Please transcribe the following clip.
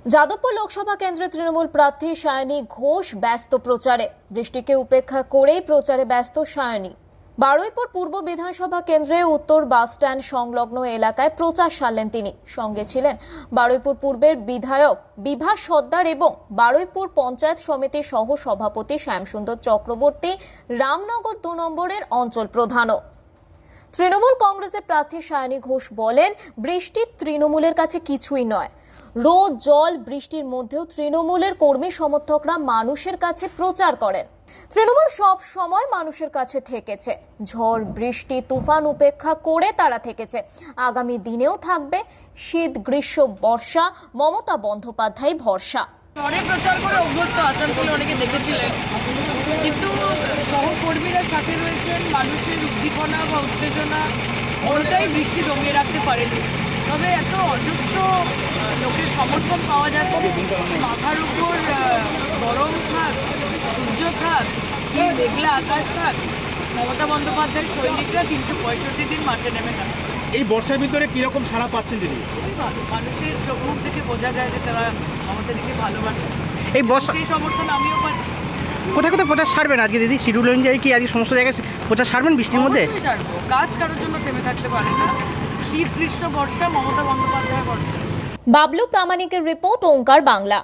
যাদবপুর লোকসভা কেন্দ্রে তৃণমূল প্রার্থী সায়নী ঘোষ ব্যস্ত প্রচারে। বৃষ্টিকে উপেক্ষা করেই প্রচারে ব্যস্ত সায়নী। বারুইপুর পূর্ব বিধানসভা কেন্দ্রে উত্তর বাসস্ট্যান্ড সংলগ্ন এলাকায় প্রচার সারলেন তিনি। সঙ্গে ছিলেন বারুইপুর পূর্বের বিধায়ক বিভা সর্দার এবং বারুইপুর পঞ্চায়েত সমিতির সহ সভাপতি শ্যামসুন্দর চক্রবর্তী, রামনগর 2 নম্বরের অঞ্চল প্রধানও। তৃণমূল কংগ্রেসের প্রার্থী সায়নী ঘোষ বলেন, বৃষ্টি তৃণমূলের কাছে কিছুই নয়। রোদ জল বৃষ্টির মধ্যেও তৃণমূলের কর্মী সমর্থকরা মানুষের কাছে প্রচার করেন। তৃণমূল সব সময় মানুষের কাছে থেকেছে। ঝড় বৃষ্টি তুফান উপেক্ষা করে তারা থেকেছে, আগামী দিনেও থাকবে। শীত গ্রীষ্ম বর্ষা মমতা বন্দ্যোপাধ্যায় ভরসা। অনেক প্রচার করে অভ্যস্ত, আসানসোলে অনেকে দেখেছিলেন, কিন্তু সহকর্মীরা সাথে রয়েছেন। মানুষের উদ্দীপনা বা উত্তেজনা ওটাই বৃষ্টি দমিয়ে রাখতে পারেনি। তবে এত অজস্র লোকের সমর্থন পাওয়া যাচ্ছে, মাথার উপর গরম থাক, সূর্য থাক, কি মেঘলা আকাশ থাক, মমতা বন্দ্যোপাধ্যায়ের সৈনিকরা 365 দিন মাঠে নেমে কাজ করে। এই বর্ষার ভিতরে কিরকম সাড়া পাচ্ছেন দিদি? খুবই ভালো, মানুষের চোখ মুখ দেখে বোঝা যায় যে তারা মমতা দিকে ভালোবাসে। এই বর্ষা সেই সমর্থন আমিও পাচ্ছি। কোথায় কোথায় প্রচার সারবেন আজকে দিদি? শিডিউল অনুযায়ী কি আজকে সমস্ত জায়গায় প্রচার সারবেন বৃষ্টির মধ্যে? অবশ্যই সারবো, কাজ কারোর জন্য থেমে থাকতে পারে না। শীত গ্রীষ্ম বর্ষা মমতা বন্দ্যোপাধ্যায় বর্ষা। বাবলু প্রামাণিকের রিপোর্ট, ওঙ্কার বাংলা।